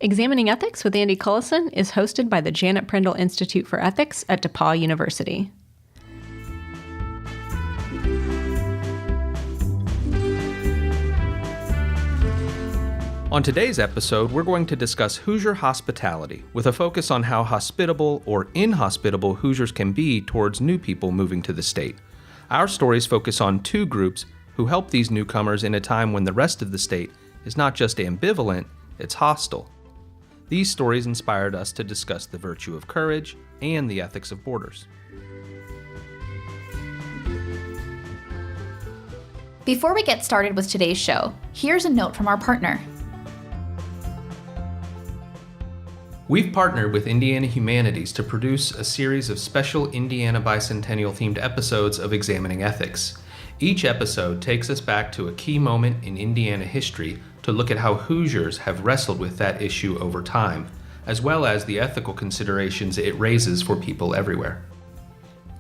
Examining Ethics with Andy Cullison is hosted by the Janet Prindle Institute for Ethics at DePauw University. On today's episode, we're going to discuss Hoosier Hospitality, with a focus on how hospitable or inhospitable Hoosiers can be towards new people moving to the state. Our stories focus on two groups who help these newcomers in a time when the rest of the state is not just ambivalent, it's hostile. These stories inspired us to discuss the virtue of courage and the ethics of borders. Before we get started with today's show, here's a note from our partner. We've partnered with Indiana Humanities to produce a series of special Indiana Bicentennial themed episodes of Examining Ethics. Each episode takes us back to a key moment in Indiana history to look at how Hoosiers have wrestled with that issue over time, as well as the ethical considerations it raises for people everywhere.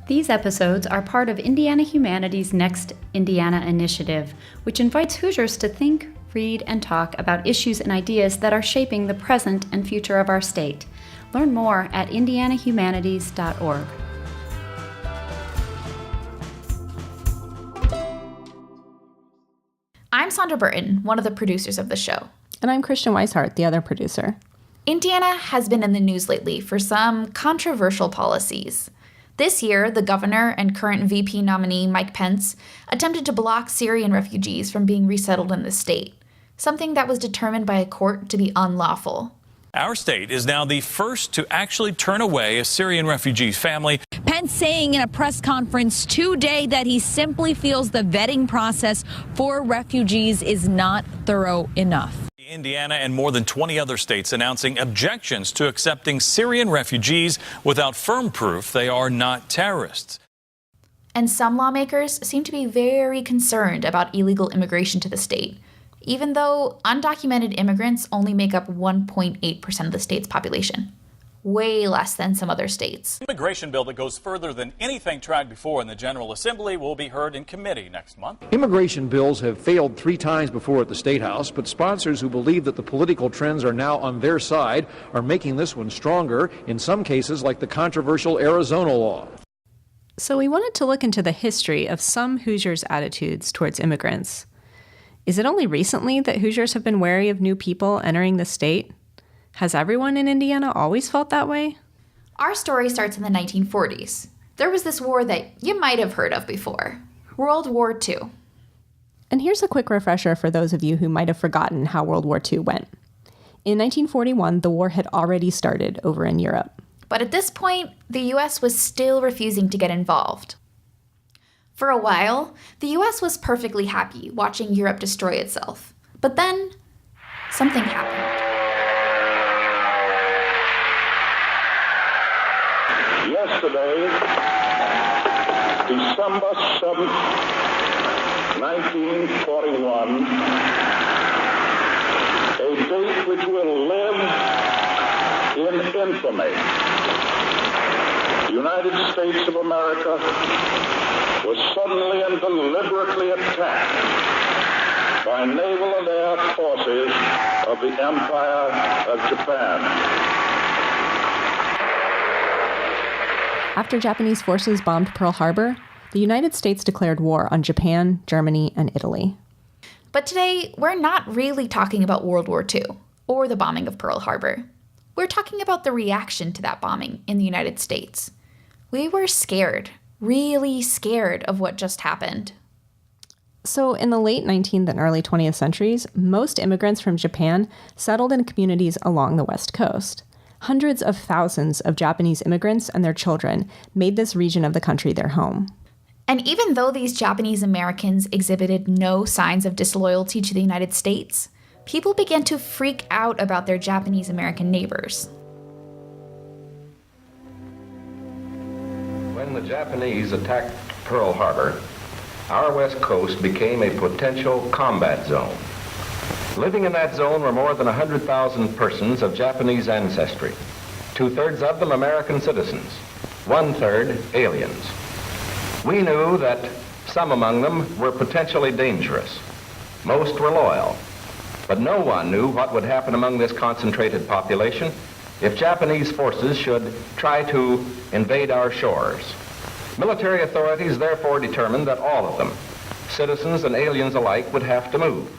These episodes are part of Indiana Humanities' Next Indiana initiative, which invites Hoosiers to think, read, and talk about issues and ideas that are shaping the present and future of our state. Learn more at indianahumanities.org. I'm Sandra Burton, one of the producers of the show. And I'm Christian Weishart, the other producer. Indiana has been in the news lately for some controversial policies. This year, the governor and current VP nominee Mike Pence attempted to block Syrian refugees from being resettled in the state, something that was determined by a court to be unlawful. Our state is now the first to actually turn away a Syrian refugee family. Pence saying in a press conference today that he simply feels the vetting process for refugees is not thorough enough. Indiana and more than 20 other states announcing objections to accepting Syrian refugees without firm proof they are not terrorists. And some lawmakers seem to be very concerned about illegal immigration to the state, even though undocumented immigrants only make up 1.8% of the state's population. Way less than some other states. Immigration bill that goes further than anything tried before in the General Assembly will be heard in committee next month. Immigration bills have failed 3 times before at the State House, but sponsors who believe that the political trends are now on their side are making this one stronger, in some cases like the controversial Arizona law. So we wanted to look into the history of some Hoosiers' attitudes towards immigrants. Is it only recently that Hoosiers have been wary of new people entering the state? Has everyone in Indiana always felt that way? Our story starts in the 1940s. There was this war that you might have heard of before, World War II. And here's a quick refresher for those of you who might have forgotten how World War II went. In 1941, the war had already started over in Europe. But at this point, the U.S. was still refusing to get involved. For a while, the U.S. was perfectly happy watching Europe destroy itself. But then, something happened. Yesterday, December 7th, 1941, a date which will live in infamy. The United States of America was suddenly and deliberately attacked by naval and air forces of the Empire of Japan. After Japanese forces bombed Pearl Harbor, the United States declared war on Japan, Germany, and Italy. But today, we're not really talking about World War II or the bombing of Pearl Harbor. We're talking about the reaction to that bombing in the United States. We were scared, really scared of what just happened. So in the late 19th and early 20th centuries, most immigrants from Japan settled in communities along the West Coast. Hundreds of thousands of Japanese immigrants and their children made this region of the country their home. And even though these Japanese Americans exhibited no signs of disloyalty to the United States, people began to freak out about their Japanese American neighbors. When the Japanese attacked Pearl Harbor, our West Coast became a potential combat zone. Living in that zone were more than 100,000 persons of Japanese ancestry, 2/3 of them American citizens, 1/3 aliens. We knew that some among them were potentially dangerous. Most were loyal, But no one knew what would happen among this concentrated population if Japanese forces should try to invade our shores. Military authorities therefore determined that all of them, citizens and aliens alike, would have to move.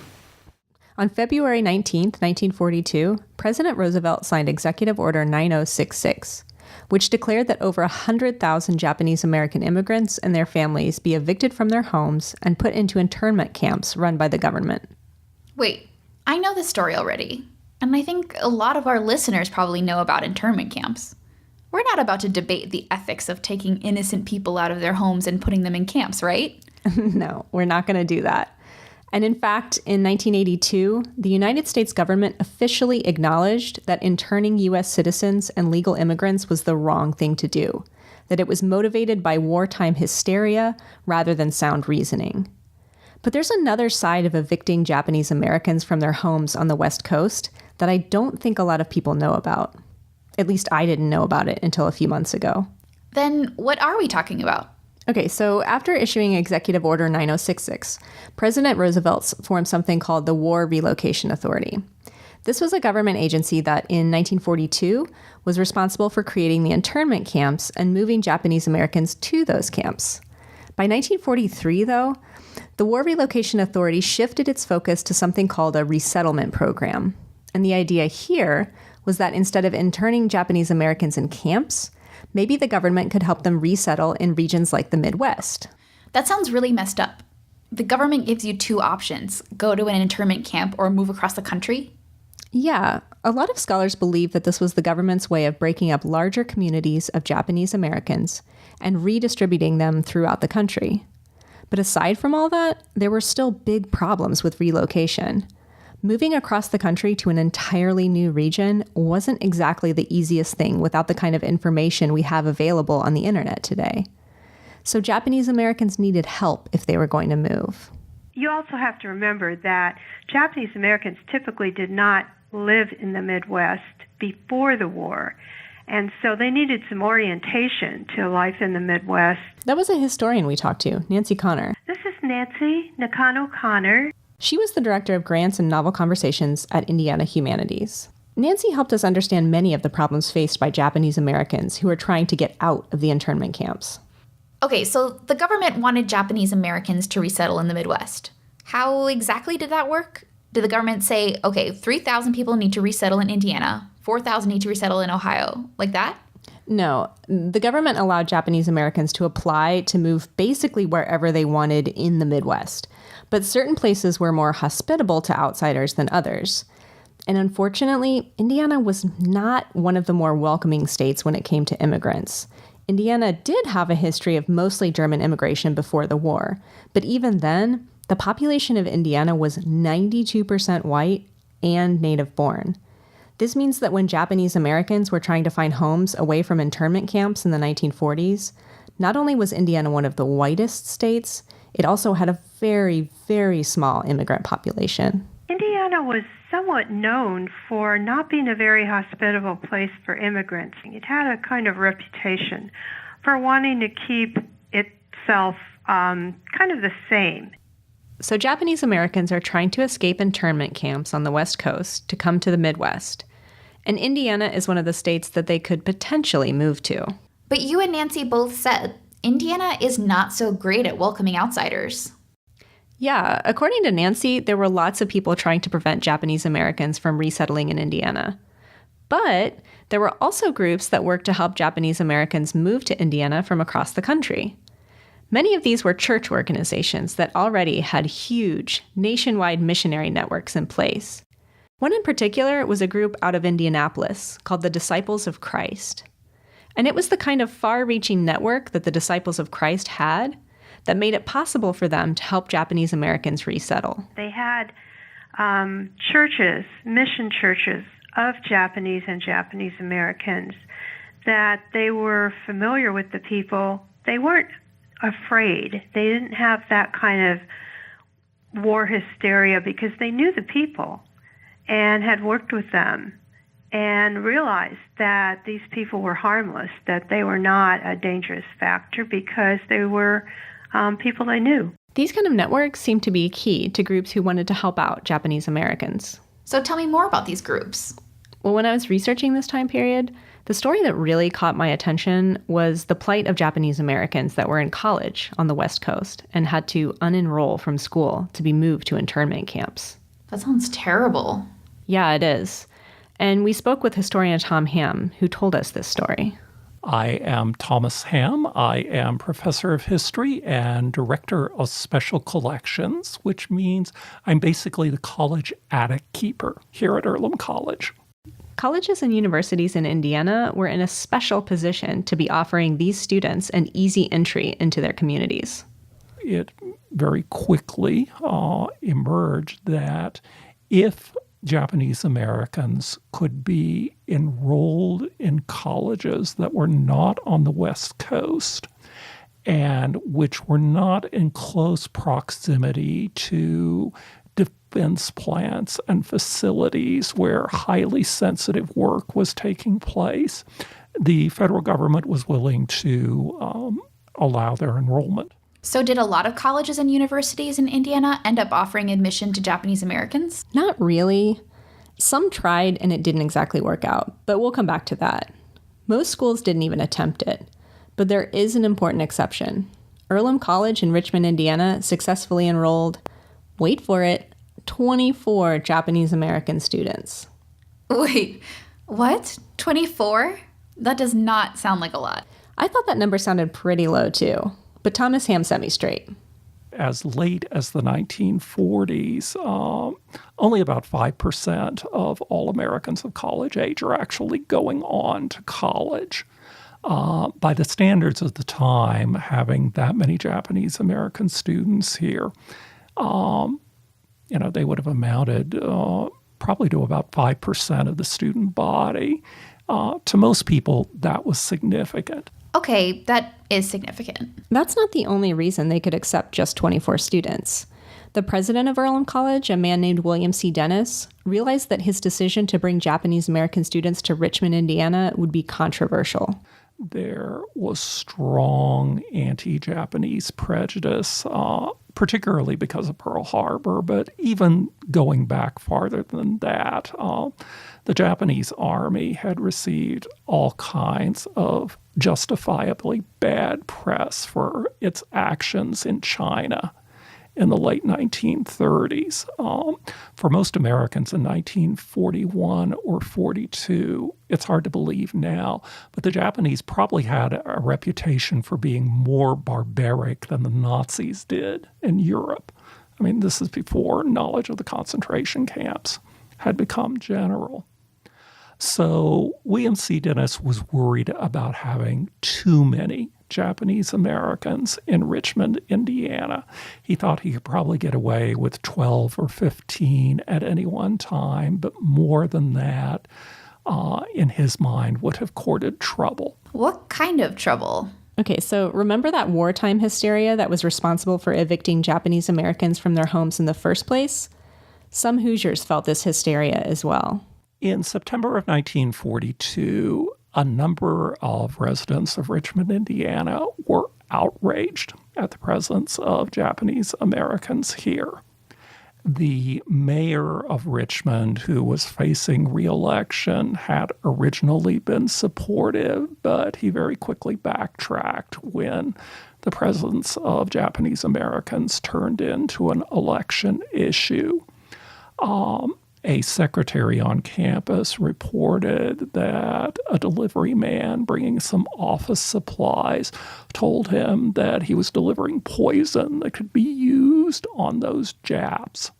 On February 19, 1942, President Roosevelt signed Executive Order 9066, which declared that over 100,000 Japanese American immigrants and their families be evicted from their homes and put into internment camps run by the government. Wait, I know this story already, and I think a lot of our listeners probably know about internment camps. We're not about to debate the ethics of taking innocent people out of their homes and putting them in camps, right? No, we're not going to do that. And in fact, in 1982, the United States government officially acknowledged that interning U.S. citizens and legal immigrants was the wrong thing to do, that it was motivated by wartime hysteria rather than sound reasoning. But there's another side of evicting Japanese Americans from their homes on the West Coast that I don't think a lot of people know about. At least I didn't know about it until a few months ago. Then what are we talking about? Okay, so after issuing Executive Order 9066, President Roosevelt formed something called the War Relocation Authority. This was a government agency that, in 1942, was responsible for creating the internment camps and moving Japanese Americans to those camps. By 1943, though, the War Relocation Authority shifted its focus to something called a resettlement program. And the idea here was that instead of interning Japanese Americans in camps, maybe the government could help them resettle in regions like the Midwest. That sounds really messed up. The government gives you two options: go to an internment camp or move across the country. Yeah, a lot of scholars believe that this was the government's way of breaking up larger communities of Japanese Americans and redistributing them throughout the country. But aside from all that, there were still big problems with relocation. Moving across the country to an entirely new region wasn't exactly the easiest thing without the kind of information we have available on the internet today. So Japanese Americans needed help if they were going to move. You also have to remember that Japanese Americans typically did not live in the Midwest before the war, and so they needed some orientation to life in the Midwest. That was a historian we talked to, Nancy Connor. This is Nancy Nakano Connor. She was the director of grants and novel conversations at Indiana Humanities. Nancy helped us understand many of the problems faced by Japanese Americans who were trying to get out of the internment camps. Okay, so the government wanted Japanese Americans to resettle in the Midwest. How exactly did that work? Did the government say, okay, 3,000 people need to resettle in Indiana, 4,000 need to resettle in Ohio, like that? No, the government allowed Japanese Americans to apply to move basically wherever they wanted in the Midwest. But certain places were more hospitable to outsiders than others. And unfortunately, Indiana was not one of the more welcoming states when it came to immigrants. Indiana did have a history of mostly German immigration before the war, but even then, the population of Indiana was 92% white and native-born. This means that when Japanese Americans were trying to find homes away from internment camps in the 1940s, not only was Indiana one of the whitest states, it also had a very, very small immigrant population. Indiana was somewhat known for not being a very hospitable place for immigrants. It had a kind of reputation for wanting to keep itself kind of the same. So Japanese Americans are trying to escape internment camps on the West Coast to come to the Midwest. And Indiana is one of the states that they could potentially move to. But you and Nancy both said Indiana is not so great at welcoming outsiders. Yeah, according to Nancy, there were lots of people trying to prevent Japanese Americans from resettling in Indiana. But there were also groups that worked to help Japanese Americans move to Indiana from across the country. Many of these were church organizations that already had huge nationwide missionary networks in place. One in particular was a group out of Indianapolis called the Disciples of Christ. And it was the kind of far-reaching network that the Disciples of Christ had that made it possible for them to help Japanese Americans resettle. They had churches, mission churches of Japanese and Japanese Americans, that they were familiar with the people. They weren't afraid. They didn't have that kind of war hysteria because they knew the people and had worked with them and realized that these people were harmless, that they were not a dangerous factor because they were people they knew. These kind of networks seem to be key to groups who wanted to help out Japanese Americans. So tell me more about these groups. Well, when I was researching this time period, the story that really caught my attention was the plight of Japanese Americans that were in college on the West Coast and had to unenroll from school to be moved to internment camps. That sounds terrible. Yeah, it is. And we spoke with historian Tom Ham, who told us this story. I am Thomas Ham. I am professor of history and director of special collections, which means I'm basically the college attic keeper here at Earlham College. Colleges and universities in Indiana were in a special position to be offering these students an easy entry into their communities. It very quickly emerged that if Japanese Americans could be enrolled in colleges that were not on the West Coast and which were not in close proximity to defense plants and facilities where highly sensitive work was taking place, the federal government was willing to allow their enrollment. So did a lot of colleges and universities in Indiana end up offering admission to Japanese Americans? Not really. Some tried and it didn't exactly work out, but we'll come back to that. Most schools didn't even attempt it. But there is an important exception. Earlham College in Richmond, Indiana successfully enrolled, wait for it, 24 Japanese American students. Wait, what? 24? That does not sound like a lot. I thought that number sounded pretty low too, but Thomas Ham set me straight. As late as the 1940s, only about 5% of all Americans of college age are actually going on to college. By the standards of the time, having that many Japanese American students here, they would have amounted probably to about 5% of the student body. To most people, that was significant. Okay, that is significant. That's not the only reason they could accept just 24 students. The president of Earlham College, a man named William C. Dennis, realized that his decision to bring Japanese American students to Richmond, Indiana would be controversial. There was strong anti-Japanese prejudice, particularly because of Pearl Harbor, but even going back farther than that, the Japanese army had received all kinds of justifiably bad press for its actions in China in the late 1930s. For most Americans in 1941 or 42, it's hard to believe now, but the Japanese probably had a reputation for being more barbaric than the Nazis did in Europe. I mean, this is before knowledge of the concentration camps had become general. So William C. Dennis was worried about having too many Japanese Americans in Richmond, Indiana. He thought he could probably get away with 12 or 15 at any one time, but more than that, in his mind, would have courted trouble. What kind of trouble? Okay, so remember that wartime hysteria that was responsible for evicting Japanese Americans from their homes in the first place? Some Hoosiers felt this hysteria as well. In September of 1942, a number of residents of Richmond, Indiana, were outraged at the presence of Japanese Americans here. The mayor of Richmond, who was facing re-election, had originally been supportive, but he very quickly backtracked when the presence of Japanese Americans turned into an election issue. A secretary on campus reported that a delivery man bringing some office supplies told him that he was delivering poison that could be used on those Japs.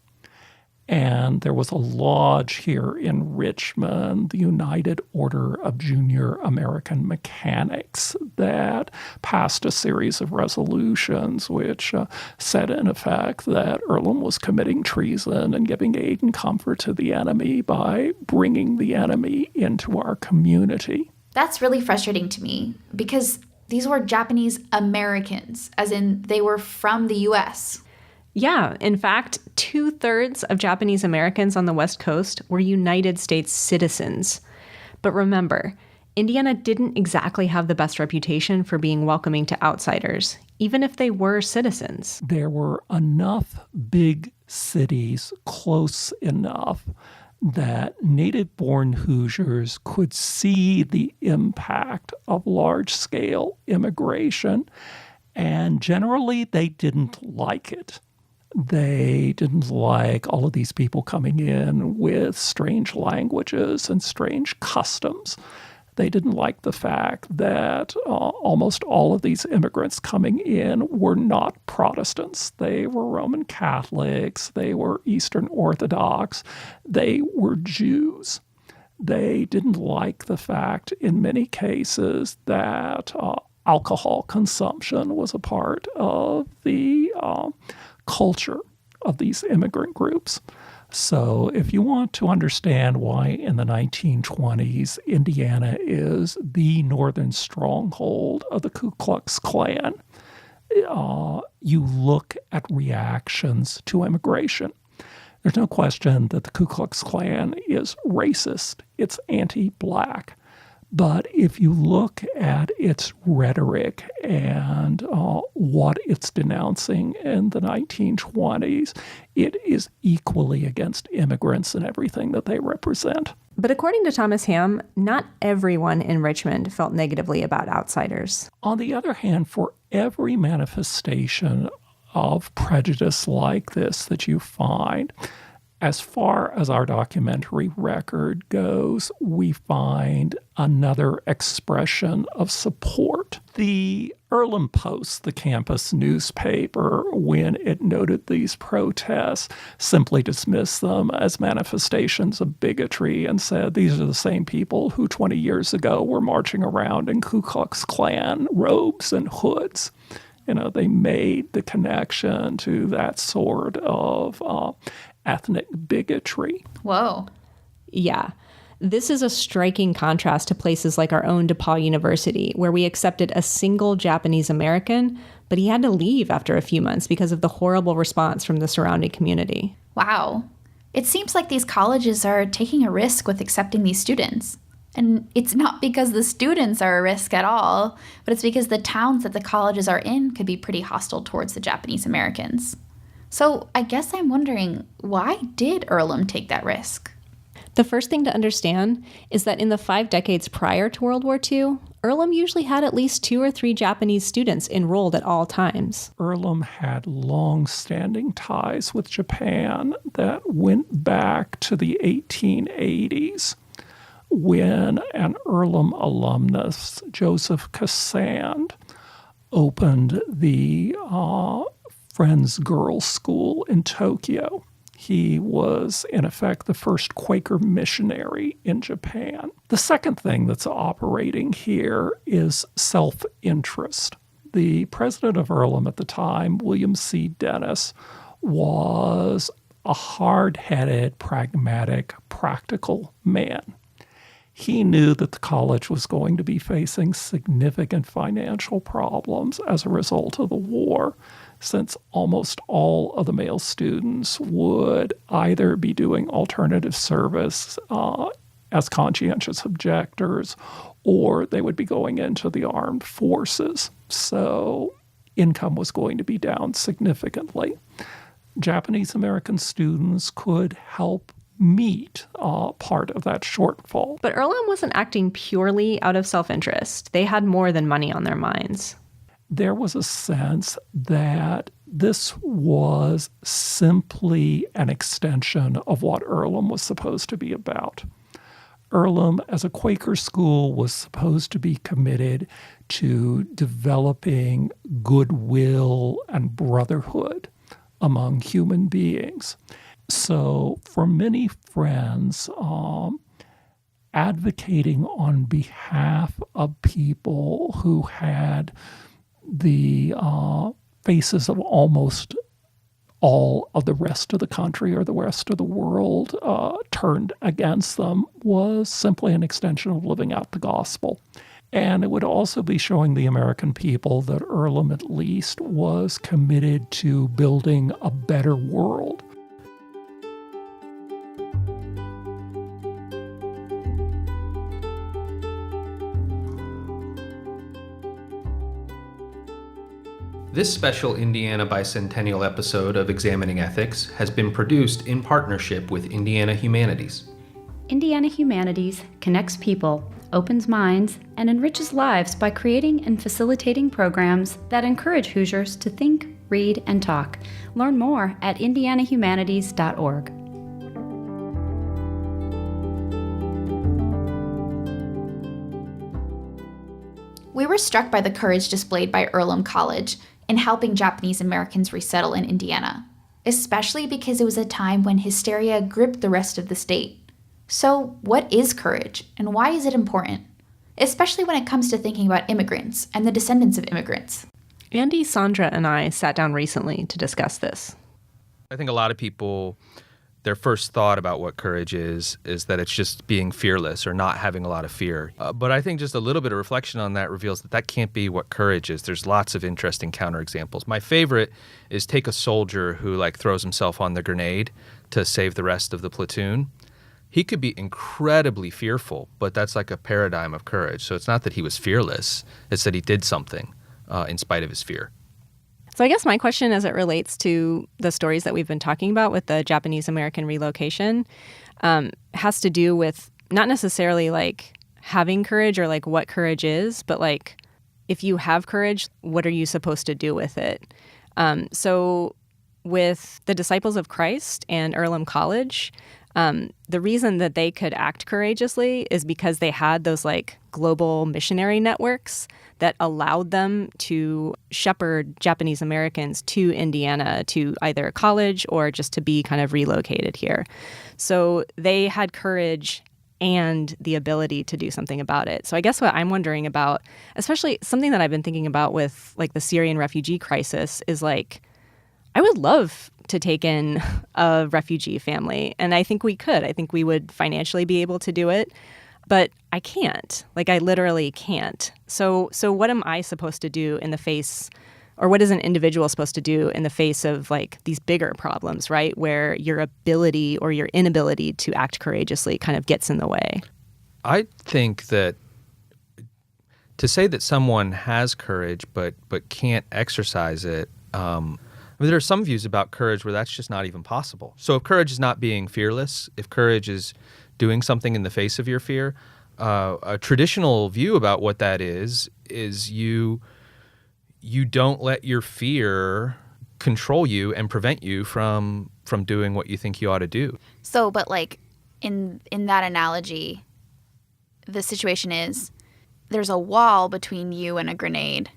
And there was a lodge here in Richmond, the United Order of Junior American Mechanics, that passed a series of resolutions which said, in effect, that Earlham was committing treason and giving aid and comfort to the enemy by bringing the enemy into our community. That's really frustrating to me because these were Japanese Americans, as in they were from the U.S. Yeah, in fact, 2/3 of Japanese Americans on the West Coast were United States citizens. But remember, Indiana didn't exactly have the best reputation for being welcoming to outsiders, even if they were citizens. There were enough big cities close enough that native-born Hoosiers could see the impact of large-scale immigration, and generally they didn't like it. They didn't like all of these people coming in with strange languages and strange customs. They didn't like the fact that almost all of these immigrants coming in were not Protestants. They were Roman Catholics. They were Eastern Orthodox. They were Jews. They didn't like the fact, in many cases, that alcohol consumption was a part of the culture of these immigrant groups. So if you want to understand why in the 1920s Indiana is the northern stronghold of the Ku Klux Klan, you look at reactions to immigration. There's no question that the Ku Klux Klan is racist. It's anti-black. But if you look at its rhetoric and what it's denouncing in the 1920s, it is equally against immigrants and everything that they represent. But according to Thomas Ham, not everyone in Richmond felt negatively about outsiders. On the other hand, for every manifestation of prejudice like this that you find, as far as our documentary record goes, we find another expression of support. The Earlham Post, the campus newspaper, when it noted these protests, simply dismissed them as manifestations of bigotry and said these are the same people who 20 years ago were marching around in Ku Klux Klan robes and hoods. You know, they made the connection to that sort of ethnic bigotry. Whoa. Yeah. This is a striking contrast to places like our own DePaul University, where we accepted a single Japanese American, but he had to leave after a few months because of the horrible response from the surrounding community. Wow. It seems like these colleges are taking a risk with accepting these students. And it's not because the students are a risk at all, but it's because the towns that the colleges are in could be pretty hostile towards the Japanese Americans. So I guess I'm wondering, why did Earlham take that risk? The first thing to understand is that in the 5 decades prior to World War II, Earlham usually had at least 2 or 3 Japanese students enrolled at all times. Earlham had long-standing ties with Japan that went back to the 1880s, when an Earlham alumnus, Joseph Cassand, opened the Friends Girls' School in Tokyo. He was, in effect, the first Quaker missionary in Japan. The second thing that's operating here is self-interest. The president of Earlham at the time, William C. Dennis, was a hard-headed, pragmatic, practical man. He knew that the college was going to be facing significant financial problems as a result of the war, since almost all of the male students would either be doing alternative service as conscientious objectors, or they would be going into the armed forces. So income was going to be down significantly. Japanese American students could help meet part of that shortfall. But Earlham wasn't acting purely out of self-interest. They had more than money on their minds. There was a sense that this was simply an extension of what Earlham was supposed to be about. Earlham, as a Quaker school, was supposed to be committed to developing goodwill and brotherhood among human beings. So for many friends, advocating on behalf of people who had the faces of almost all of the rest of the country or the rest of the world turned against them was simply an extension of living out the gospel. And it would also be showing the American people that Earlham, at least, was committed to building a better world. This special Indiana Bicentennial episode of Examining Ethics has been produced in partnership with Indiana Humanities. Indiana Humanities connects people, opens minds, and enriches lives by creating and facilitating programs that encourage Hoosiers to think, read, and talk. Learn more at indianahumanities.org. We were struck by the courage displayed by Earlham College in helping Japanese Americans resettle in Indiana, especially because it was a time when hysteria gripped the rest of the state. So, what is courage, and why is it important? Especially when it comes to thinking about immigrants and the descendants of immigrants. Andy, Sandra, and I sat down recently to discuss this. I think a lot of people, their first thought about what courage is that it's just being fearless or not having a lot of fear. But I think just a little bit of reflection on that reveals that can't be what courage is. There's lots of interesting counterexamples. My favorite is take a soldier who throws himself on the grenade to save the rest of the platoon. He could be incredibly fearful, but that's like a paradigm of courage. So it's not that he was fearless, it's that he did something in spite of his fear. So I guess my question as it relates to the stories that we've been talking about with the Japanese American relocation has to do with not necessarily having courage or what courage is, but if you have courage, what are you supposed to do with it? So with the Disciples of Christ and Earlham College, the reason that they could act courageously is because they had those global missionary networks that allowed them to shepherd Japanese Americans to Indiana to either college or just to be kind of relocated here. So they had courage and the ability to do something about it. So I guess what I'm wondering about, especially something that I've been thinking about with the Syrian refugee crisis, is I would love to take in a refugee family. And I think we could. I think we would financially be able to do it. But I can't. I literally can't. So what am I supposed to do in the face, or what is an individual supposed to do in the face of these bigger problems, right? Where your ability or your inability to act courageously kind of gets in the way. I think that to say that someone has courage but can't exercise it, there are some views about courage where that's just not even possible. So if courage is not being fearless, if courage is doing something in the face of your fear, a traditional view about what that is you don't let your fear control you and prevent you from doing what you think you ought to do. So, but in that analogy, the situation is there's a wall between you and a grenade.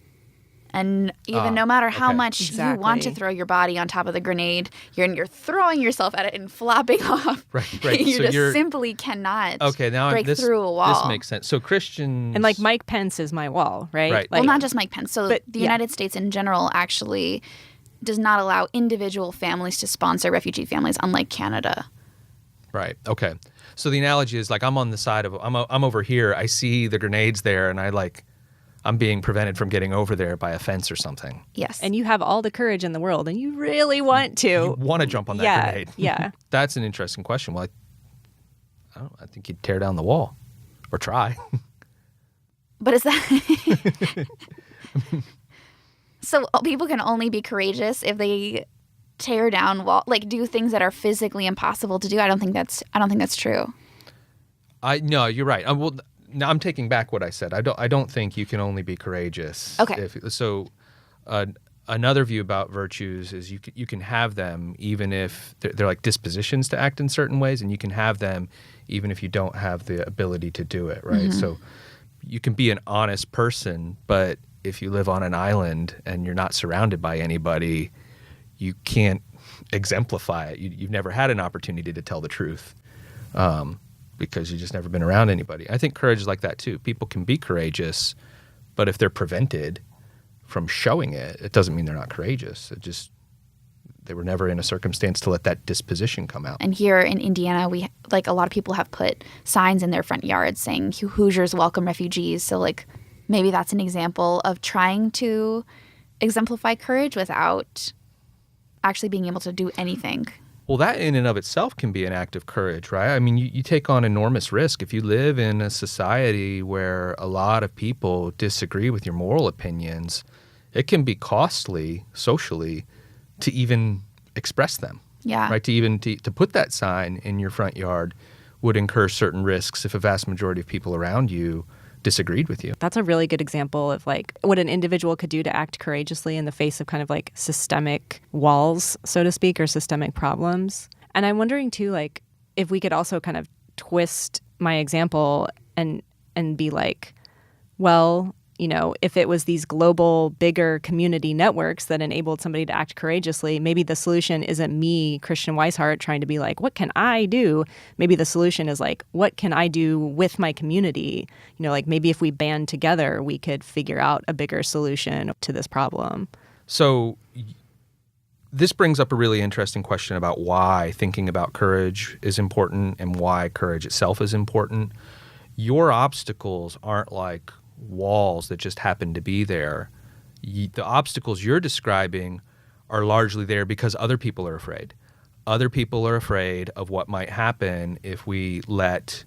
And even no matter how much you want to throw your body on top of the grenade, you're throwing yourself at it and flopping off. Right. You so just simply cannot break through a wall. This makes sense. So Christians... And Mike Pence is my wall, right? Well, not just Mike Pence. So the United States in general actually does not allow individual families to sponsor refugee families, unlike Canada. Right. Okay. So the analogy is I'm on the side of... I'm over here. I see the grenades there, and I'm being prevented from getting over there by a fence or something. Yes. And you have all the courage in the world, and you really want to. You want to jump on that grenade. Yeah. That's an interesting question. Well, I think you'd tear down the wall or try. But is that... So people can only be courageous if they tear down wall, do things that are physically impossible to do. I don't think that's true. No, you're right. Now I'm taking back what I said. I don't think you can only be courageous. Okay. Another view about virtues is you can have them even if they're dispositions to act in certain ways, and you can have them even if you don't have the ability to do it, right? Mm-hmm. So you can be an honest person, but if you live on an island and you're not surrounded by anybody, you can't exemplify it. You've never had an opportunity to tell the truth. Because you've just never been around anybody. I think courage is like that too. People can be courageous, but if they're prevented from showing it, it doesn't mean they're not courageous. They were never in a circumstance to let that disposition come out. And here in Indiana, we a lot of people have put signs in their front yards saying Hoosiers welcome refugees. So maybe that's an example of trying to exemplify courage without actually being able to do anything. Well, that in and of itself can be an act of courage, right? I mean, you take on enormous risk. If you live in a society where a lot of people disagree with your moral opinions, it can be costly socially to even express them. Yeah. Right? To put that sign in your front yard would incur certain risks if a vast majority of people around you disagreed with you. That's a really good example of like what an individual could do to act courageously in the face of kind of like systemic walls, so to speak, or systemic problems. And I'm wondering too, like, if we could also kind of twist my example and be like, well, you know, if it was these global, bigger community networks that enabled somebody to act courageously, maybe the solution isn't me, Christian Weishart, trying to be like, what can I do? Maybe the solution is like, what can I do with my community? You know, like maybe if we band together, we could figure out a bigger solution to this problem. So this brings up a really interesting question about why thinking about courage is important and why courage itself is important. Your obstacles aren't like walls that just happen to be there. The obstacles you're describing are largely there because other people are afraid. Other people are afraid of what might happen if we let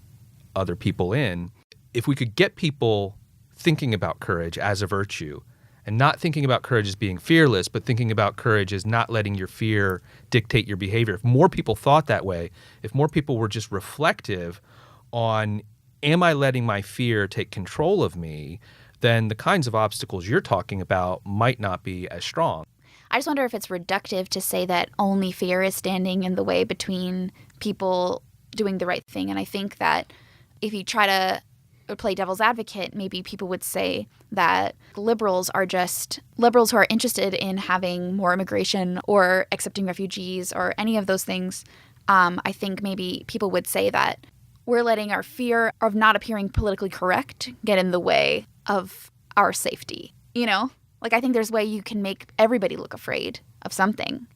other people in. If we could get people thinking about courage as a virtue and not thinking about courage as being fearless, but thinking about courage as not letting your fear dictate your behavior. If more people thought that way, if more people were just reflective on, am I letting my fear take control of me, then the kinds of obstacles you're talking about might not be as strong. I just wonder if it's reductive to say that only fear is standing in the way between people doing the right thing. And I think that if you try to play devil's advocate, maybe people would say that liberals who are interested in having more immigration or accepting refugees or any of those things, I think maybe people would say that we're letting our fear of not appearing politically correct get in the way of our safety. You know? Like, I think there's a way you can make everybody look afraid of something.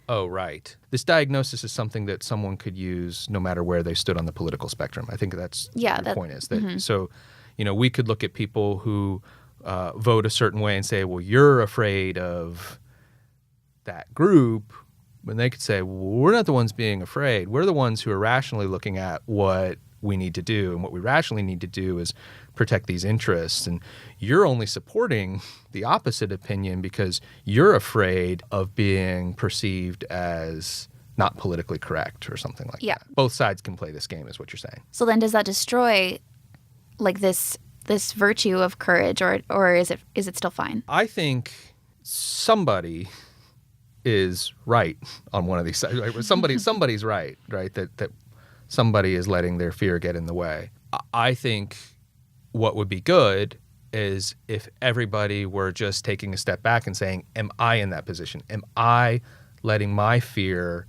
Oh, right. This diagnosis is something that someone could use no matter where they stood on the political spectrum. I think that's your point is. That, So, you know, we could look at people who vote a certain way and say, well, you're afraid of that group. And they could say, well, we're not the ones being afraid. We're the ones who are rationally looking at what we need to do. And what we rationally need to do is protect these interests. And you're only supporting the opposite opinion because you're afraid of being perceived as not politically correct or something like that. Both sides can play this game is what you're saying. So then does that destroy like this virtue of courage or is it still fine? I think somebody is right on one of these sides. Right? Somebody's right? That somebody is letting their fear get in the way. I think what would be good is if everybody were just taking a step back and saying, am I in that position? Am I letting my fear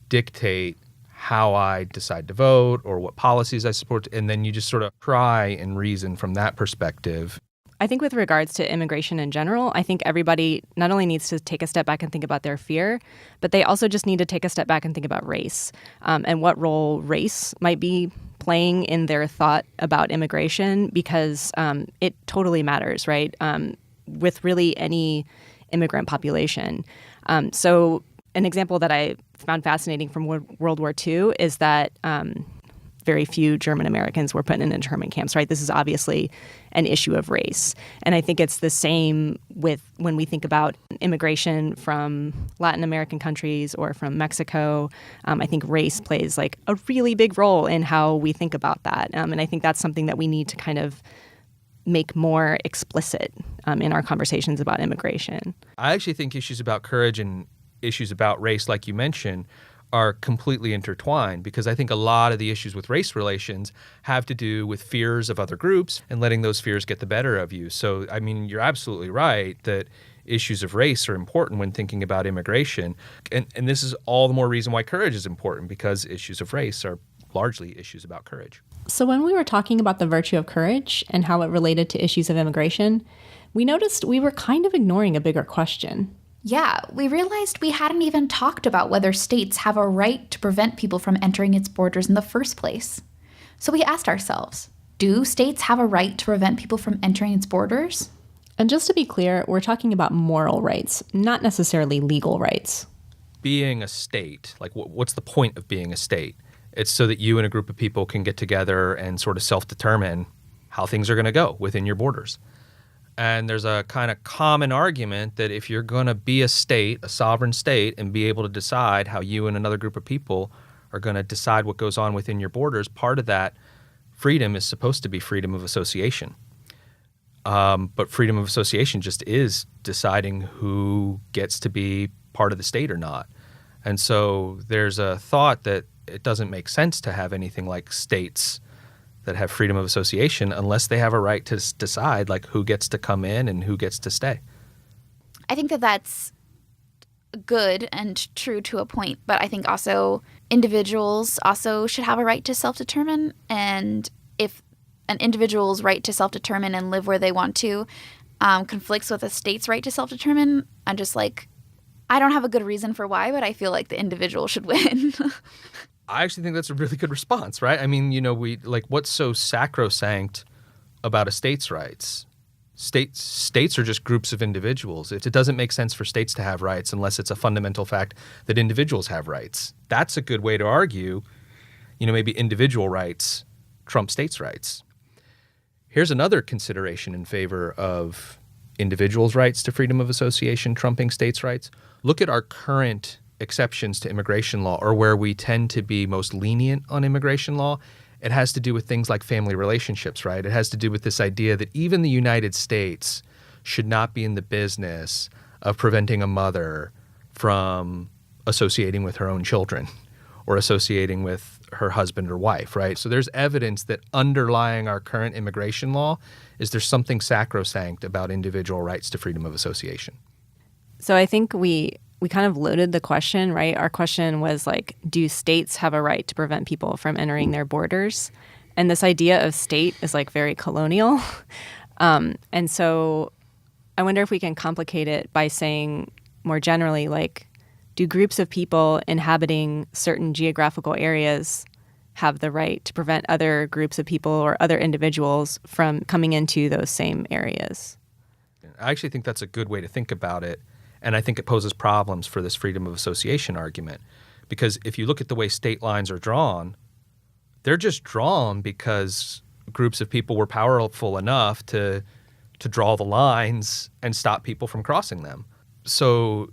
dictate how I decide to vote or what policies I support? And then you just sort of try and reason from that perspective. I think with regards to immigration in general, I think everybody not only needs to take a step back and think about their fear, but they also just need to take a step back and think about race and what role race might be playing in their thought about immigration, because it totally matters, right, with really any immigrant population. So an example that I found fascinating from World War II is that very few German Americans were put in internment camps, right? This is obviously an issue of race. And I think it's the same with when we think about immigration from Latin American countries or from Mexico. I think race plays like a really big role in how we think about that. And I think that's something that we need to kind of make more explicit in our conversations about immigration. I actually think issues about courage and issues about race, like you mentioned, are completely intertwined, because I think a lot of the issues with race relations have to do with fears of other groups and letting those fears get the better of you. So, I mean, you're absolutely right that issues of race are important when thinking about immigration. And this is all the more reason why courage is important, because issues of race are largely issues about courage. So when we were talking about the virtue of courage and how it related to issues of immigration, we noticed we were kind of ignoring a bigger question. Yeah, we realized we hadn't even talked about whether states have a right to prevent people from entering its borders in the first place. So we asked ourselves, do states have a right to prevent people from entering its borders? And just to be clear, we're talking about moral rights, not necessarily legal rights. Being a state, like what's the point of being a state? It's so that you and a group of people can get together and sort of self-determine how things are going to go within your borders. And there's a kind of common argument that if you're going to be a state, a sovereign state, and be able to decide how you and another group of people are going to decide what goes on within your borders, part of that freedom is supposed to be freedom of association. But freedom of association just is deciding who gets to be part of the state or not. And so there's a thought that it doesn't make sense to have anything like states that have freedom of association unless they have a right to decide like who gets to come in and who gets to stay. I think that that's good and true to a point, but I think also individuals also should have a right to self-determine, and if an individual's right to self-determine and live where they want to conflicts with a state's right to self-determine, I'm just like, I don't have a good reason for why, but I feel like the individual should win. I actually think that's a really good response, right? I mean, what's so sacrosanct about a state's rights? States are just groups of individuals. It doesn't make sense for states to have rights unless it's a fundamental fact that individuals have rights. That's a good way to argue, maybe individual rights trump states' rights. Here's another consideration in favor of individuals' rights to freedom of association trumping states' rights. Look at our current exceptions to immigration law, or where we tend to be most lenient on immigration law. It has to do with things like family relationships, right? It has to do with this idea that even the United States should not be in the business of preventing a mother from associating with her own children or associating with her husband or wife, right? So there's evidence that underlying our current immigration law is there's something sacrosanct about individual rights to freedom of association. So I think we kind of loaded the question, right? Our question was like, do states have a right to prevent people from entering their borders? And this idea of state is like very colonial. And so I wonder if we can complicate it by saying more generally, like, do groups of people inhabiting certain geographical areas have the right to prevent other groups of people or other individuals from coming into those same areas? I actually think that's a good way to think about it. And I think it poses problems for this freedom of association argument. Because if you look at the way state lines are drawn, they're just drawn because groups of people were powerful enough to draw the lines and stop people from crossing them. So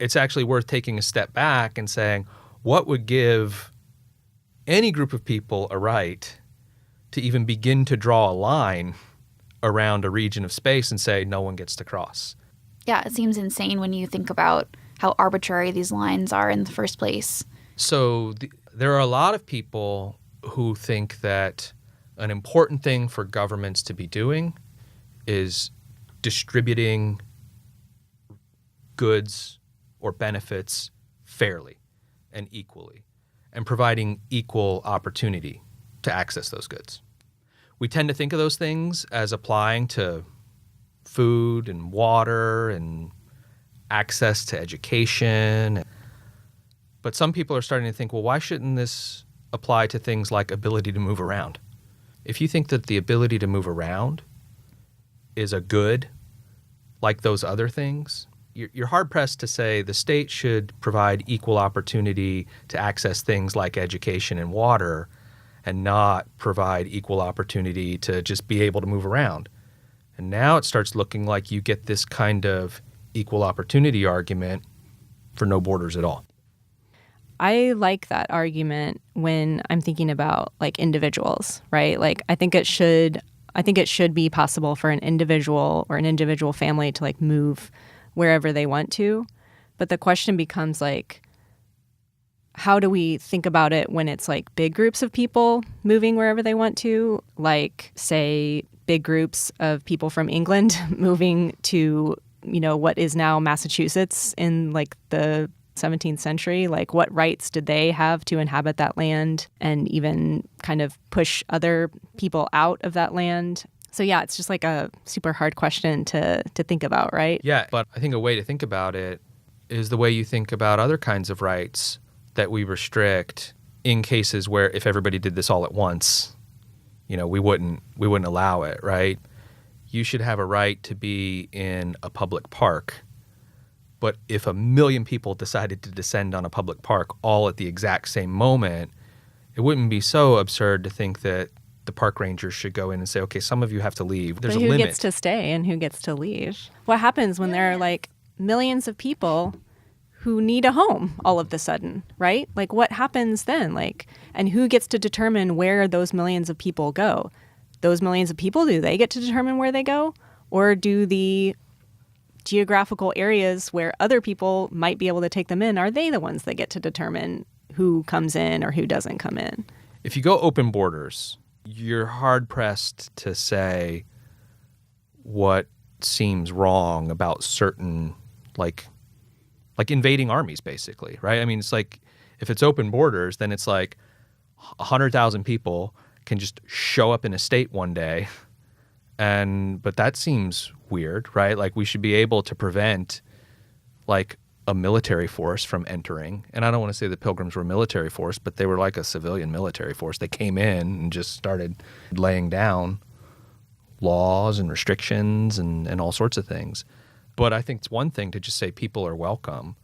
it's actually worth taking a step back and saying, what would give any group of people a right to even begin to draw a line around a region of space and say no one gets to cross? Yeah, it seems insane when you think about how arbitrary these lines are in the first place. So there are a lot of people who think that an important thing for governments to be doing is distributing goods or benefits fairly and equally and providing equal opportunity to access those goods. We tend to think of those things as applying to food and water and access to education. But some people are starting to think, well, why shouldn't this apply to things like ability to move around? If you think that the ability to move around is a good, like those other things, you're hard-pressed to say the state should provide equal opportunity to access things like education and water and not provide equal opportunity to just be able to move around. And now it starts looking like you get this kind of equal opportunity argument for no borders at all. I like that argument when I'm thinking about like individuals, right? Like I think it should be possible for an individual or an individual family to like move wherever they want to. But the question becomes like, how do we think about it when it's like big groups of people moving wherever they want to? Like, say, big groups of people from England moving to, what is now Massachusetts in like the 17th century. Like, what rights did they have to inhabit that land and even kind of push other people out of that land? So yeah, it's just like a super hard question to think about, right? Yeah, but I think a way to think about it is the way you think about other kinds of rights that we restrict in cases where if everybody did this all at once, we wouldn't allow it, right? You should have a right to be in a public park, but if 1 million people decided to descend on a public park all at the exact same moment, it wouldn't be so absurd to think that the park rangers should go in and say, okay, some of you have to leave. There's but a who limit. gets to stay and who gets to leave? What happens when there are like millions of people who need a home all of a sudden, right? Like what happens then? Like, and who gets to determine where those millions of people go? Those millions of people, do they get to determine where they go? Or do the geographical areas where other people might be able to take them in, are they the ones that get to determine who comes in or who doesn't come in? If you go open borders, you're hard-pressed to say what seems wrong about certain, like invading armies, basically, right? I mean, it's like if it's open borders, then it's like 100,000 people can just show up in a state one day, but that seems weird, right? Like we should be able to prevent like a military force from entering. And I don't want to say the Pilgrims were a military force, but they were like a civilian military force. They came in and just started laying down laws and restrictions and all sorts of things. But I think it's one thing to just say people are welcome.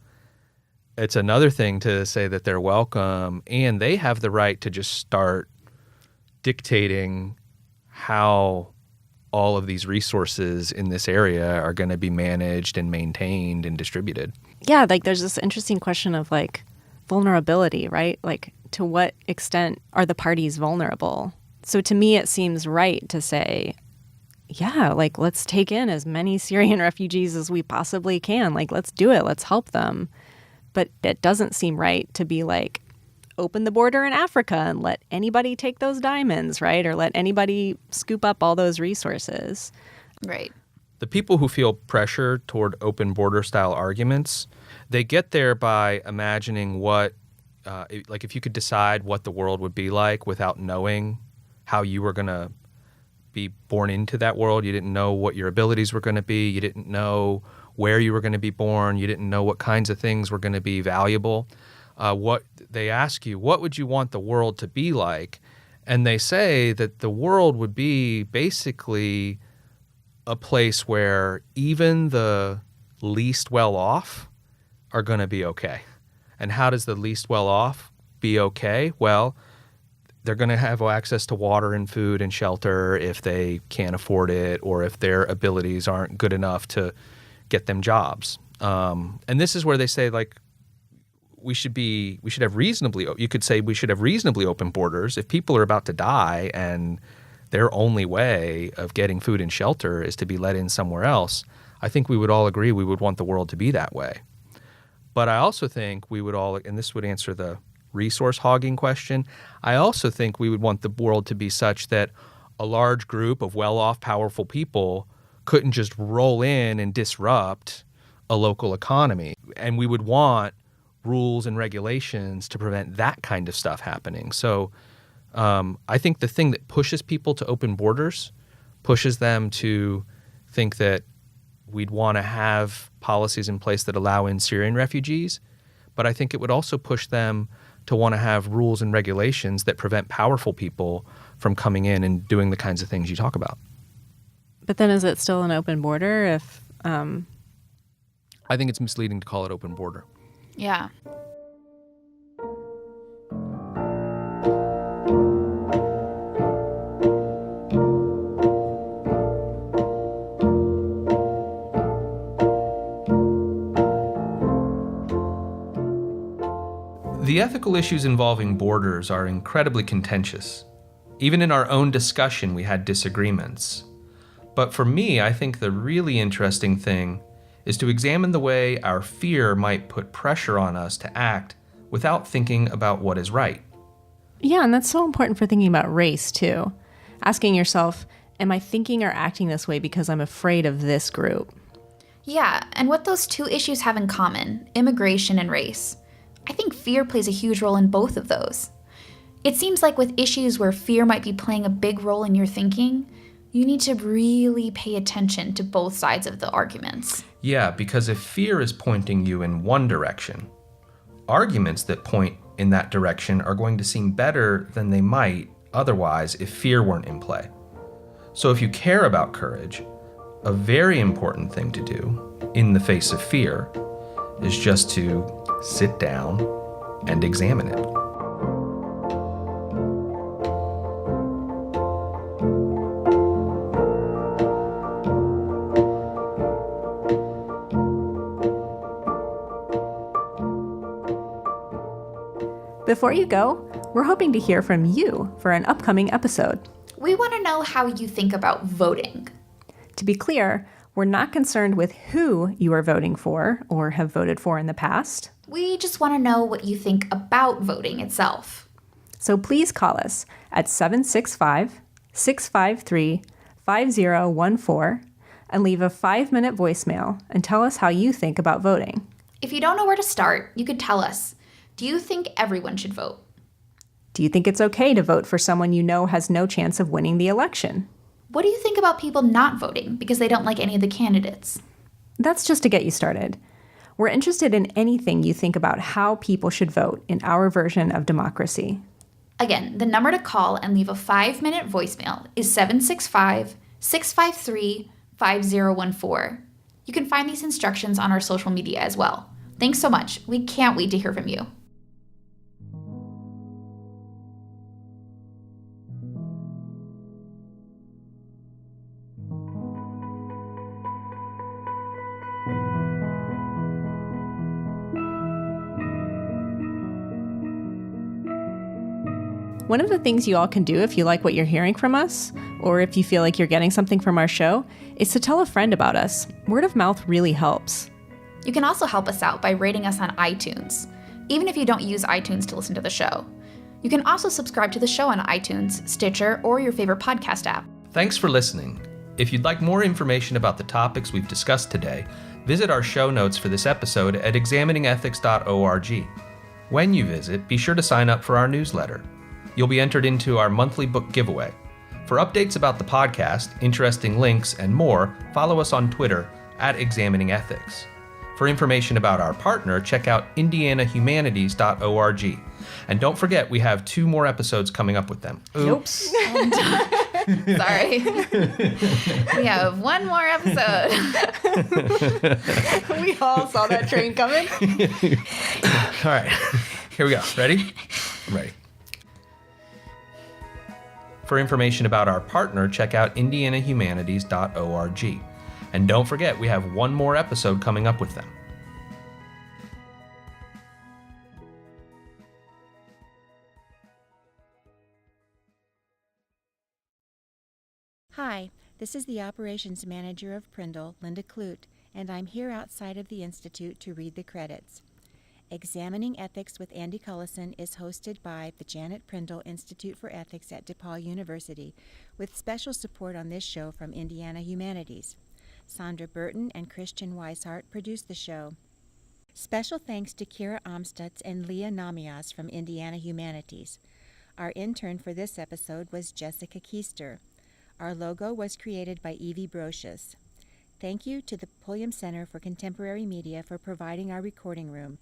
It's another thing to say that they're welcome and they have the right to just start dictating how all of these resources in this area are going to be managed and maintained and distributed. Yeah, like there's this interesting question of like vulnerability, right? Like to what extent are the parties vulnerable? So to me, it seems right to say, yeah, like let's take in as many Syrian refugees as we possibly can. Like let's do it. Let's help them. But it doesn't seem right to be like, open the border in Africa and let anybody take those diamonds, right? Or let anybody scoop up all those resources. Right. The people who feel pressure toward open border style arguments, they get there by imagining what, like if you could decide what the world would be like without knowing how you were going to be born into that world. You didn't know what your abilities were going to be. You didn't know where you were going to be born. You didn't know what kinds of things were going to be valuable. What they ask you, what would you want the world to be like? And they say that the world would be basically a place where even the least well-off are going to be okay. And how does the least well-off be okay? Well, they're going to have access to water and food and shelter if they can't afford it or if their abilities aren't good enough to get them jobs. And this is where they say, like, we should have reasonably open borders. If people are about to die and their only way of getting food and shelter is to be let in somewhere else, I think we would all agree we would want the world to be that way. But I also think we would all, and this would answer the resource hogging question, I also think we would want the world to be such that a large group of well-off, powerful people couldn't just roll in and disrupt a local economy. And we would want rules and regulations to prevent that kind of stuff happening. So I think the thing that pushes people to open borders pushes them to think that we'd want to have policies in place that allow in Syrian refugees. But I think it would also push them to want to have rules and regulations that prevent powerful people from coming in and doing the kinds of things you talk about. But then is it still an open border if... I think it's misleading to call it open border. Yeah. The ethical issues involving borders are incredibly contentious. Even in our own discussion, we had disagreements. But for me, I think the really interesting thing is to examine the way our fear might put pressure on us to act without thinking about what is right. Yeah, and that's so important for thinking about race, too. Asking yourself, am I thinking or acting this way because I'm afraid of this group? Yeah, and what those two issues have in common, immigration and race. I think fear plays a huge role in both of those. It seems like with issues where fear might be playing a big role in your thinking, you need to really pay attention to both sides of the arguments. Yeah, because if fear is pointing you in one direction, arguments that point in that direction are going to seem better than they might otherwise if fear weren't in play. So if you care about courage, a very important thing to do in the face of fear is just to sit down and examine it. Before you go, we're hoping to hear from you for an upcoming episode. We want to know how you think about voting. To be clear, we're not concerned with who you are voting for or have voted for in the past. We just want to know what you think about voting itself. So please call us at 765-653-5014 and leave a 5-minute voicemail and tell us how you think about voting. If you don't know where to start, you could tell us, do you think everyone should vote? Do you think it's okay to vote for someone you know has no chance of winning the election? What do you think about people not voting because they don't like any of the candidates? That's just to get you started. We're interested in anything you think about how people should vote in our version of democracy. Again, the number to call and leave a 5-minute voicemail is 765-653-5014. You can find these instructions on our social media as well. Thanks so much. We can't wait to hear from you. One of the things you all can do if you like what you're hearing from us, or if you feel like you're getting something from our show, is to tell a friend about us. Word of mouth really helps. You can also help us out by rating us on iTunes, even if you don't use iTunes to listen to the show. You can also subscribe to the show on iTunes, Stitcher, or your favorite podcast app. Thanks for listening. If you'd like more information about the topics we've discussed today, visit our show notes for this episode at examiningethics.org. When you visit, be sure to sign up for our newsletter. You'll be entered into our monthly book giveaway. For updates about the podcast, interesting links, and more, follow us on Twitter at examiningethics. For information about our partner, check out indianahumanities.org. And don't forget, we have 2 more episodes coming up with them. Oops. Sorry. We have 1 more episode. We all saw that train coming. All right, here we go. Ready? I'm ready. For information about our partner, check out indianahumanities.org. And don't forget, we have 1 more episode coming up with them. Hi, this is the Operations Manager of Prindle, Linda Clute, and I'm here outside of the Institute to read the credits. Examining Ethics with Andy Cullison is hosted by the Janet Prindle Institute for Ethics at DePaul University, with special support on this show from Indiana Humanities. Sandra Burton and Christian Weishart produced the show. Special thanks to Kira Amstutz and Leah Namias from Indiana Humanities. Our intern for this episode was Jessica Keister. Our logo was created by Evie Brocious. Thank you to the Pulliam Center for Contemporary Media for providing our recording room.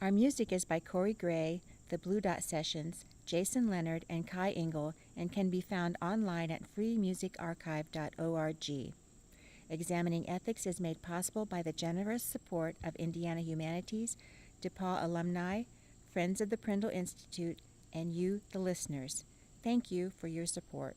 Our music is by Corey Gray, the Blue Dot Sessions, Jason Leonard, and Kai Engel, and can be found online at freemusicarchive.org. Examining Ethics is made possible by the generous support of Indiana Humanities, DePaul alumni, friends of the Prindle Institute, and you, the listeners. Thank you for your support.